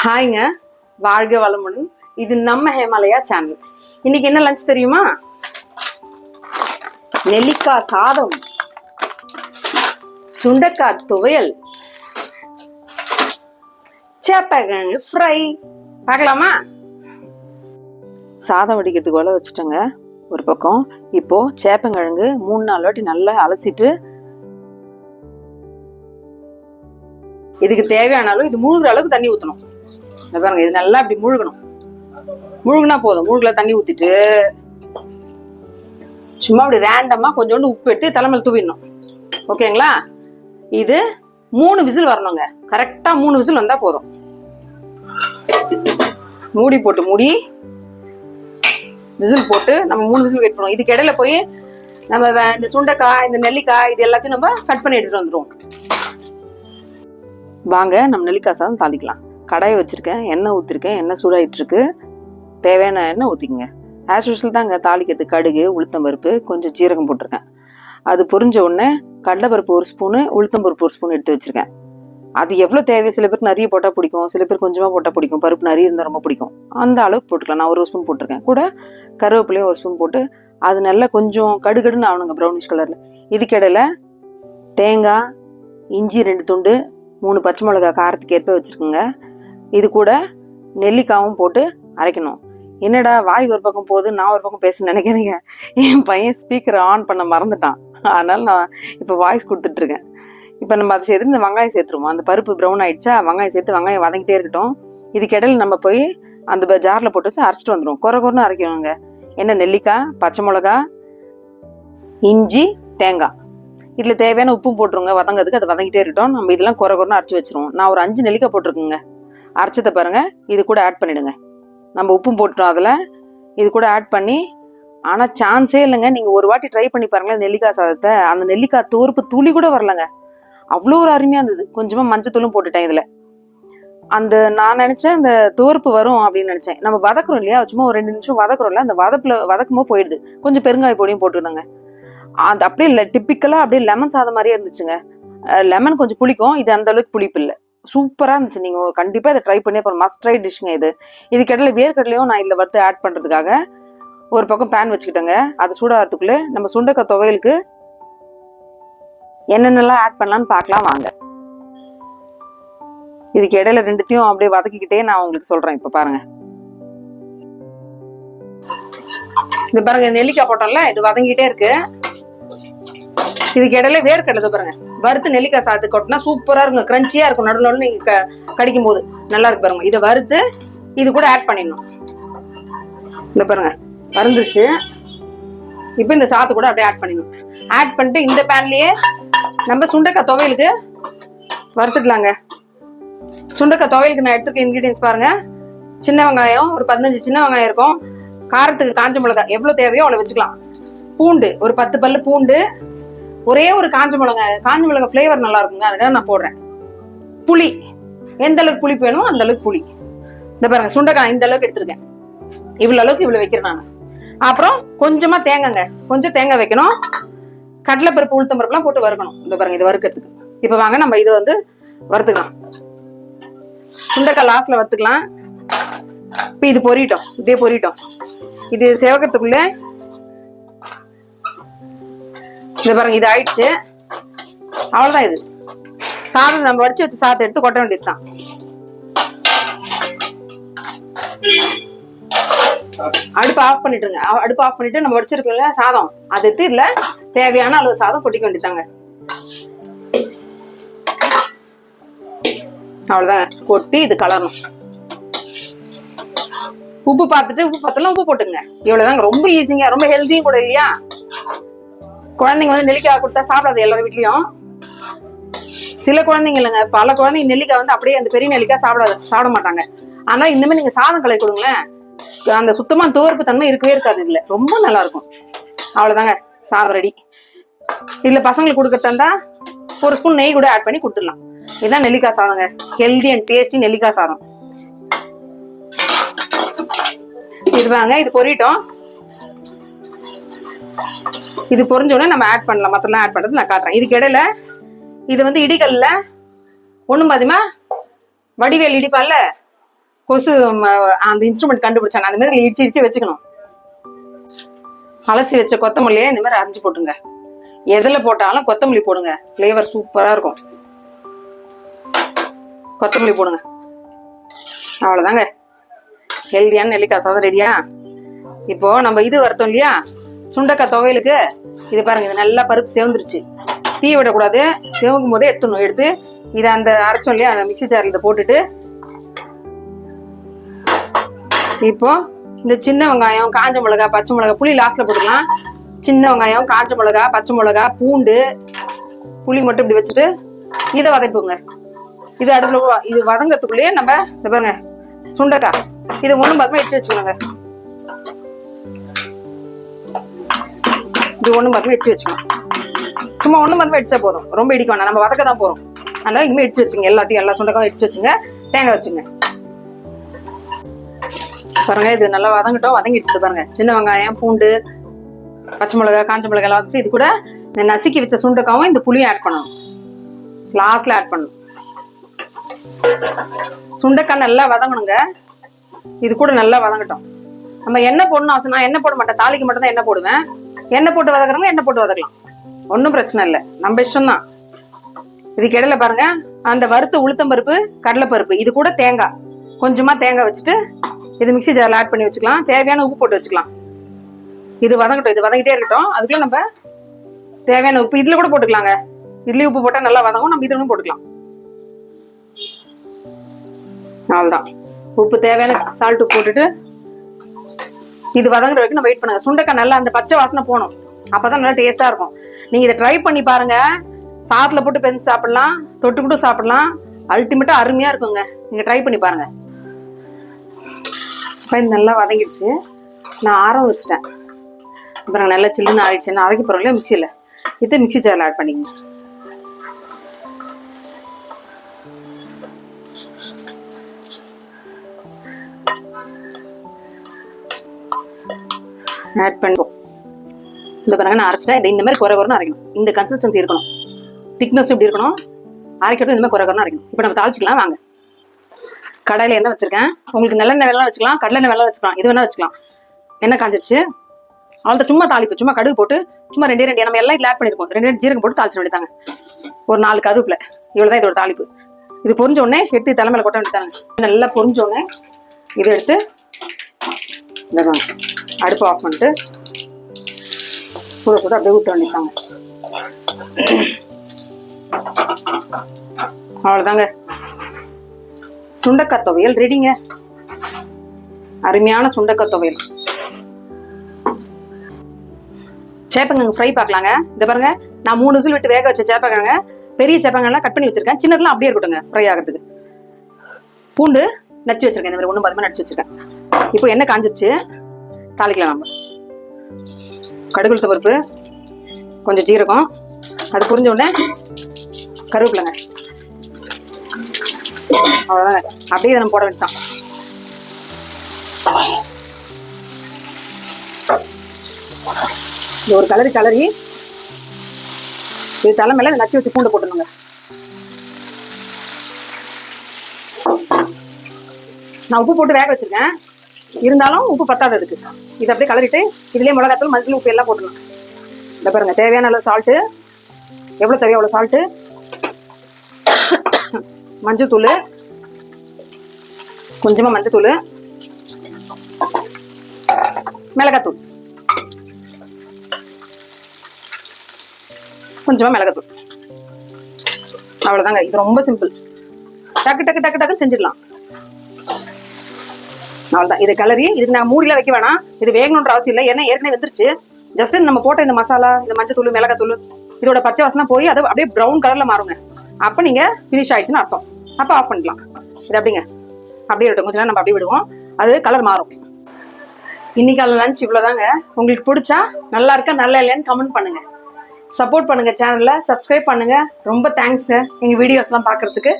ஹாய்ங்க, வாழ்க வளமுடன். இது நம்ம ஹேமாலயா சேனல். இன்னைக்கு என்ன லஞ்ச் தெரியுமா? நெல்லிக்காய் சாதம், சுண்டைக்காய் துவையல், சேப்பக்கிழங்கு ஃப்ரை. பார்க்கலாமா? சாதம் வடிக்கிறதுக்கு உள்ள வச்சுட்டேங்க ஒரு பக்கம். இப்போ சேப்பங்கிழங்கு 3-4 வாட்டி நல்லா அலசிட்டு இதுக்கு தேவையான அளவு, இது மூழ்கிற அளவுக்கு தண்ணி ஊற்றணும். பாருங்க, இது நல்லா அப்படி மூழ்கணும். மூழ்கினா போதும். மூழ்கல தண்ணி ஊத்திட்டு சும்மா அப்படி ரேண்டமா கொஞ்சோண்டு உப்பு எடுத்து தலைமையில் தூவிடணும். ஓகேங்களா? இது 3 விசில் வரணுங்க. கரெக்டா 3 விசில் வந்தா போதும். மூடி போட்டு விசில் போட்டு நம்ம 3 விசில் வெயிட் பண்ணுவோம். இதுக்கு இடையில போய் நம்ம இந்த சுண்டைக்காய், இந்த நெல்லிக்காய், இது எல்லாத்தையும் நம்ம கட் பண்ணி எடுத்துட்டு வந்துடுவோம். வாங்க நம்ம நெல்லிக்காய் சாதம் தாளிக்கலாம். கடாயை வச்சிருக்கேன், எண்ணெய் ஊற்றிருக்கேன். எண்ணெய் சூடாயிட்டு இருக்கு. தேவையான எண்ணெய் ஊற்றிக்கங்க. ஆஸ் யூஷுவல் தாங்க தாளிக்கிறதுக்கு கடுகு, உளுத்தம்பருப்பு, கொஞ்சம் ஜீரகம் போட்டிருக்கேன். அது பொரிஞ்ச உடனே கடலைப்பருப்பு 1 ஸ்பூனு, உளுத்தம்பருப்பு 1 ஸ்பூன் எடுத்து வச்சிருக்கேன். அது எவ்வளோ தேவை, சில பேருக்கு நிறைய போட்டால் பிடிக்கும், சில பேர் கொஞ்சமாக போட்டால் பிடிக்கும். பருப்பு நிறைய இருந்தால் ரொம்ப பிடிக்கும். அந்த அளவுக்கு போட்டுக்கலாம். நான் 1 ஸ்பூன் போட்டிருக்கேன். கூட கருவேப்பிலையும் 1 ஸ்பூன் போட்டு அது நல்லா கொஞ்சம் கடுகடுன்னு ஆகணுங்க, ப்ரௌனிஷ் கலரில். இதுக்கிடையில தேங்காய், இஞ்சி 2 துண்டு, 3 பச்சை மிளகாய் காரத்துக்கு ஏற்ப வச்சுருக்குங்க. இது கூட நெல்லிக்காவும் போட்டு அரைக்கணும். என்னடா வாய் ஒரு பக்கம் போகுது, நான் ஒரு பக்கம் பேச நினைக்கிறீங்க. என் பையன் ஸ்பீக்கரை ஆன் பண்ண மறந்துட்டான். அதனால நான் இப்போ வாய்ஸ் கொடுத்துட்ருக்கேன். இப்போ நம்ம அதை சேர்த்து இந்த வெங்காயம் சேர்த்துருவோம். அந்த பருப்பு ப்ரௌன் ஆயிடுச்சா, வெங்காயம் சேர்த்து வெங்காயம் வதங்கிட்டே இருக்கட்டும். இதுக்கு இடையில நம்ம போய் அந்த ஜாரில் போட்டு வச்சு அரைச்சிட்டு வந்துடுவோம். குறைன்னு அரைக்கணுங்க. என்ன, நெல்லிக்காய், பச்சை மிளகா, இஞ்சி, தேங்காய். இதில் தேவையான உப்பும் போட்டுருங்க வதங்கிறதுக்கு. அது வதங்கிட்டே இருக்கட்டும். நம்ம இதெல்லாம் குறைன்னு அரைச்சி வச்சிருவோம். நான் ஒரு 5 நெல்லிக்காய் போட்டிருக்குங்க. அரைச்சதை பாருங்க. இது கூட ஆட் பண்ணிடுங்க. நம்ம உப்பும் போட்டுட்டோம் அதில். இது கூட ஆட் பண்ணி, ஆனால் சான்ஸே இல்லைங்க. நீங்கள் ஒரு வாட்டி ட்ரை பண்ணி பாருங்களேன் நெல்லிக்காய் சாதத்தை. அந்த நெல்லிக்காய் தோறுப்பு துளி கூட வரலங்க. அவ்வளோ ஒரு அருமையாக இருந்தது. கொஞ்சமாக மஞ்சத்தூளும் போட்டுட்டேன் இதில். அந்த நான் நினச்சேன் அந்த தோறுப்பு வரும் அப்படின்னு நினச்சேன். நம்ம வதக்குறோம் இல்லையா, சும்மா ஒரு 2 நிமிஷம் வதக்குறோம்ல, அந்த வதக்கும்போது போயிடுது. கொஞ்சம் பெருங்காய பொடியும் போட்டுருந்தாங்க. அது அப்படியே இல்லை, டிப்பிக்கலாக அப்படியே லெமன் சாதம் மாதிரியே இருந்துச்சுங்க. லெமன் கொஞ்சம் புளிக்கும், இது அந்த அளவுக்கு புளிப்பு இல்லை. சூப்பராக இருந்துச்சு. நீங்கள் கண்டிப்பாக இதை ட்ரை பண்ணி அப்புறம் மஸ்ட் ட்ரை டிஷ்ங்க இது. இதுக்கிடையில வேர்க்கடலையும் நான் இதில் வறுத்து ஆட் பண்ணுறதுக்காக ஒரு பக்கம் பேன் வச்சுக்கிட்டேங்க. அது சூடாகிறதுக்குள்ளே நம்ம சுண்டைக்காய் துவையலுக்கு என்னென்னலாம் ஆட் பண்ணலான்னு பார்க்கலாம் வாங்க. இதுக்கு இடையில 2த்தையும் அப்படியே வதக்கிக்கிட்டே நான் உங்களுக்கு சொல்கிறேன். இப்போ பாருங்க, இது பாருங்க, நெல்லிக்காய் போட்டோம்ல, இது வதங்கிட்டே இருக்கு. இதுக்கு இடையில வேர்க்கடலை பாருங்க, வறுத்து நெல்லிக்காய் சாதத்துக்கு கொட்டினா சூப்பரா இருக்கும், கிரன்ச்சியா இருக்கும். நடுவில் நீங்க கடிக்கும் போது நல்லா இருக்கு பாருங்க. இதை வறுத்து இது கூட ஆட் பண்ணிடணும். இந்த பாருங்க வறுந்துச்சு. இப்போ இந்த சாதத்தை கூட அப்படியே ஆட் பண்ணிடணும். ஆட் பண்ணிட்டு இந்த பேன்லயே நம்ம சுண்டைக்காய் துவையலுக்கு வறுத்துக்கலாங்க. சுண்டைக்காய் துவையலுக்கு நான் எடுத்துக்க இன்கிரீடியன்ஸ் பாருங்க. சின்ன வெங்காயம் ஒரு 15 சின்ன வெங்காயம் இருக்கும். காரத்துக்கு காஞ்ச மிளகாய் எவ்வளவு தேவையோ அவ்வளவு வச்சுக்கலாம். பூண்டு ஒரு 10 பல்லு பூண்டு, ஒரே ஒரு காஞ்ச மிளகாய் ஃபிளேவர் நல்லா இருக்குங்க, அதுக்காக நான் போடுறேன். புளி எந்த அளவுக்கு புளி வேணும் அந்த அளவுக்கு புளி. இந்த பாருங்க, சுண்டைக்காய் இந்த அளவுக்கு எடுத்திருக்கேன். இவ்வளவு அளவுக்கு இவ்வளவு வைக்கிறேன் நான். அப்புறம் கொஞ்சமா தேங்காய்ங்க, கொஞ்சம் தேங்காய் வைக்கணும். கடலைப்பருப்பு, உளுத்தம்பருப்புலாம் போட்டு வறுக்கணும். இந்த பாருங்க, இது வறுக்கிறதுக்கு. இப்ப வாங்க நம்ம இதை வந்து வறுத்துக்கலாம். சுண்டைக்காய் லாஸ்ட்ல வறுத்துக்கலாம். இப்ப இது பொரியட்டும், இதே பொரியட்டும். இது சேவக்கிறதுக்குள்ள இந்த பாருங்க, இது ஆயிடுச்சு. அவ்வளவுதான். இது சாதம் நம்ம வடிச்சு வச்சு சாதத்தை எடுத்து கொட்ட வேண்டியதுதான். அடுப்பு ஆஃப் பண்ணிட்டுருங்க. அடுப்பு ஆஃப் பண்ணிட்டு நம்ம வடிச்சிருக்கோம்ல சாதம், அது எடுத்து இதுல தேவையான அளவு சாதம் கொட்டிக்க வேண்டியதாங்க. அவ்வளவுதான். கொட்டி இது கலரணும். உப்பு பார்த்துட்டு, உப்பு பார்த்தலாம் உப்பு போட்டுங்க. இவ்வளவுதாங்க. ரொம்ப ஈஸிங்க, ரொம்ப ஹெல்த்தியும் கூட இல்லையா? குழந்தைங்க வந்து நெல்லிக்காய் கொடுத்தா சாப்பிடாது எல்லாரும் வீட்லயும். சில குழந்தைங்க இல்லைங்க, பல குழந்தைங்க நெல்லிக்காய் வந்து அப்படியே அந்த பெரிய நெல்லிக்காய் சாப்பிட மாட்டாங்க. ஆனா இந்த மாதிரி நீங்க சாதம் கலக்கி கொடுங்களேன், அந்த சுத்தமா தோறுப்பு தன்மை இருக்கவே இருக்காது. இதுல ரொம்ப நல்லா இருக்கும். அவ்வளவுதாங்க, சாதம் ரெடி. இதுல பசங்களுக்கு கொடுக்கறதா 1 ஸ்பூன் நெய் கூட ஆட் பண்ணி கொடுத்துடலாம். இதுதான் நெல்லிக்காய் சாதங்க, ஹெல்தி அண்ட் டேஸ்டி நெல்லிக்காய் சாதம். இது வாங்க, இது பொரியட்டும். இது பொரிஞ்ச உடனே நம்ம ஆட் பண்ணலாம். மத்தெல்லாம் ஆட் பண்றது நான் காட்டுறேன். இதுக்கு இடையில இது வந்து இடிகல்ல ஒண்ணும் பாதிமா வடிவேல் இடிப்பால கொசு அந்த இன்ஸ்ட்ருமெண்ட் கண்டுபிடிச்சாங்க. அந்த மாதிரி இடிச்சு இடிச்சு வச்சுக்கணும். அலசி வச்ச கொத்தமல்லியே இந்த மாதிரி அரைஞ்சு போட்டுங்க. எதுல போட்டாலும் கொத்தமல்லி போடுங்க, ஃப்ளேவர் சூப்பரா இருக்கும். கொத்தமல்லி போடுங்க. அவ்வளவுதாங்க, ஹெல்தியான நெல்லிக்காய் சாதம் ரெடியா. இப்போ நம்ம இது வறுத்தோம் இல்லையா சுண்டைக்காய் துவையலுக்கு, இது பாருங்க, இது நல்லா பருப்பு செவந்துருச்சு. தீ விடக்கூடாது, செவக்கும் போதே எடுத்துடணும். எடுத்து இதை அந்த அரைச்சோம் இல்லையா அந்த மிக்ஸி ஜார்ல இதை போட்டுட்டு, இப்போ இந்த சின்ன வெங்காயம், காஞ்ச மிளகா, பச்சை மிளகா, புளி லாஸ்ட்ல போட்டுக்கலாம். சின்ன வெங்காயம், காஞ்ச மிளகா, பச்சை மிளகா, பூண்டு, புளி மட்டும் இப்படி வச்சுட்டு இதை வதக்குங்க. இது அடுப்புல இது வதங்கிறதுக்குள்ளேயே நம்ம இந்த பாருங்க சுண்டைக்காய் இதை ஒண்ணும் பார்த்துமா எடுத்து வச்சுக்கோங்க. இது ஒண்ணும் பார்த்துமா எடுத்து வச்சுக்கணும். சும்மா ஒண்ணும் பார்த்துமா எடுத்தா போதும், ரொம்ப இடிக்க வேணாம், நம்ம வதக்க தான் போறோம். அதனால இனிமே எடுத்து வச்சுங்க. எல்லாத்தையும் எல்லா சுண்டைக்காயும் எடுத்து வச்சுங்க. தேங்காய் வச்சுங்க. பாருங்க இது நல்லா வதங்கட்டும். வதங்கிடுச்சு பாருங்க. சின்ன வெங்காயம், பூண்டு, பச்சை மிளகா, காஞ்ச மிளகா எல்லாம் வச்சு இது கூட இந்த நசுக்கி வச்ச சுண்டைக்காவும் இந்த புளியும் ஆட் பண்ணணும். லாஸ்ட்ல ஆட் பண்ணணும். சுண்டைக்காய் நல்லா வதங்கணுங்க. இது கூட நல்லா வதங்கட்டும். நம்ம எண்ணெய் போடணும் அவசியம். நான் எண்ணெய் போட மாட்டேன், தாளிக்கு மட்டும் தான் எண்ணெய் போடுவேன். எண்ணெய் போட்டு வதக்குறவங்க எண்ணெய் போட்டு வதக்கலாம், ஒன்றும் பிரச்சனை இல்லை, நம்ம இஷ்டம் தான். இதுக்கு இடையில பாருங்க அந்த வறுத்த உளுத்தம் பருப்பு, கடலைப்பருப்பு, இது கூட தேங்காய், கொஞ்சமா தேங்காய் வச்சுட்டு இது மிக்ஸி ஜார்ல ஆட் பண்ணி வச்சுக்கலாம். தேவையான உப்பு போட்டு வச்சுக்கலாம். இது வதங்கட்டும், இது வதங்கிட்டே இருக்கட்டும். அதுக்குள்ள நம்ம தேவையான உப்பு இதுல கூட போட்டுக்கலாங்க. இதுலயும் உப்பு போட்டா நல்லா வதங்கும், நம்ம இதுல போட்டுக்கலாம். அவ்வளவுதான், உப்பு தேவையான சால்ட் உப்பு போட்டுட்டு இது வதங்குற வரைக்கும் நம்ம வெயிட் பண்ணுங்க. சுண்டைக்காய் நல்லா அந்த பச்சை வாசனை போகணும், அப்பதான் நல்லா டேஸ்டா இருக்கும். நீங்க இதை ட்ரை பண்ணி பாருங்க. சாதத்துல போட்டு பெஞ்சு சாப்பிடலாம், தொட்டுக்கிட்டு சாப்பிடலாம், அல்டிமேட்டா அருமையா இருக்குங்க. நீங்க ட்ரை பண்ணி பாருங்க. நல்லா வதங்கிடுச்சு. நான் ஆற வச்சுட்டேன். அப்புறம் நல்லா சில்லுன்னு ஆயிடுச்சு. அரைக்க போறோம் இல்லையா மிக்சியில, இது மிக்ஸி ஜார்ல ஆட் பண்ணிக்கங்க. ஆட் பண்ணுவோம். இந்த பாருங்க நான் அரைச்சிட்டேன். இந்த மாதிரி குறை குறைன்னு அரைக்கணும். இந்த கன்சிஸ்டன்சி இருக்கணும், திக்னஸ் இப்படி இருக்கணும். அரைக்கட்டும், இந்த மாதிரி குறை குறைன்னு அரைக்கணும். இப்போ நம்ம தாளிச்சிக்கலாம் வாங்க. கடாயில எண்ணெய் வச்சிருக்கேன். உங்களுக்கு நல்லெண்ணெய் வெள்ளம் வச்சுக்கலாம், கடலெண்ணெய் வெள்ளம் வச்சுக்கலாம், இது வேணா வச்சுக்கலாம். எண்ணெய் காஞ்சிருச்சு. அவ்வளோ சும்மா தாளிப்பு, சும்மா கடுகு போட்டு சும்மா ரெண்டே நம்ம எல்லாம் இதில் ஆட் பண்ணிருக்கோம். ரெண்டு ஜீரகம் போட்டு தாளிச்சிட வேண்டியதாங்க. ஒரு 4 கருவேப்பிலை, இவ்வளோதான் இதோட தாளிப்பு. இது பொரிஞ்ச உடனே எடுத்து தலைமையில கொட்ட வேண்டியதாங்க. நல்லா பொரிஞ்ச உடனே இதை எடுத்து அடுப்பு ஆஃப் பண்ணிட்டு கூட கூட அப்படியே ஊற்ற வேண்டியதாங்க. அவ்வளோதாங்க, சுண்டைக்காய் துவையல் ரெடிங்க. அருமையான சுண்டைக்காய் துவையல். சேப்பங்கிழங்கு ஃப்ரை பார்க்கலாங்க. இந்த பாருங்க நான் 3 விசில் விட்டு வேக வச்ச சேப்பங்கிழங்க, பெரிய சேப்பங்கிழங்கெல்லாம் கட் பண்ணி வச்சிருக்கேன். சின்னதெல்லாம் அப்படியே இருக்கட்டுங்க ஃப்ரை ஆகிறதுக்கு. பூண்டு நச்சு வச்சிருக்கேன், இந்த மாதிரி 1 10 நச்சு வச்சிருக்கேன். இப்போ எண்ணெய் காஞ்சிருச்சு, தாளிக்கலாம். நம்ம கடுகு உளுத்தம் பருப்பு, கொஞ்சம் ஜீரகம், அது புரிஞ்ச உடனே கருவேப்பிலைங்க. அவ்வளோதாங்க, அப்படியே நம்ம போட வேண்டியதான். இது ஒரு கலரி இது தலை மேல நச்சு வச்சு பூண்டு போட்டுருங்க. நான் உப்பு போட்டு வேக வச்சிருக்கேன், இருந்தாலும் உப்பு பத்தாது அதுக்கு. இது அப்படியே கலரிட்டு இதுலயே மிளகாத்தூள், மஞ்சள், உப்பு எல்லாம் போட்டுடணும். இந்த பாருங்க தேவையான அளவு சால்ட்டு, எவ்வளவு தேவையோ அவ்வளவு சால்ட்டு, மஞ்சள் தூள், கொஞ்சமா மஞ்சள் தூள், மிளகாத்தூள், கொஞ்சமா மிளகாத்தூள். அவ்வளவுதாங்க. இது ரொம்ப சிம்பிள், டக்கு டக்கு டக்கு டக்கு செஞ்சிடலாம். அவ்வளவுதான். இது கலரி இதுக்கு நான் மூடிலாம் வைக்க வேணாம், இது வேகணுன்ற அவசியம் இல்லை, ஏன்னா ஏற்கனவே வந்துருச்சு. ஜஸ்ட் நம்ம போட்ட இந்த மசாலா, இந்த மஞ்சள் தூள், மிளகாத்தூள், இதோட பச்சை வாசனை போய் அது அப்படியே ப்ரௌன் கலர்ல மாறுங்க. அப்ப நீங்க ஃபினிஷ் ஆயிடுச்சுன்னு அர்த்தம். அப்ப ஆஃப் பண்ணிக்கலாம். இது அப்படிங்க அப்படியே இருக்கட்டும், கொஞ்ச நேரம் நம்ம அப்படியே விடுவோம், அது கலர் மாறும். இன்னைக்கான லஞ்ச் இவ்வளவுதாங்க. உங்களுக்கு பிடிச்சா நல்லா இருக்கா நல்லா இல்லையான்னு கமெண்ட் பண்ணுங்க, சப்போர்ட் பண்ணுங்க, சேனல்ல சப்ஸ்கிரைப் பண்ணுங்க. ரொம்ப தேங்க்ஸ்ங்க எங்க வீடியோஸ்லாம் பார்க்கறதுக்கு.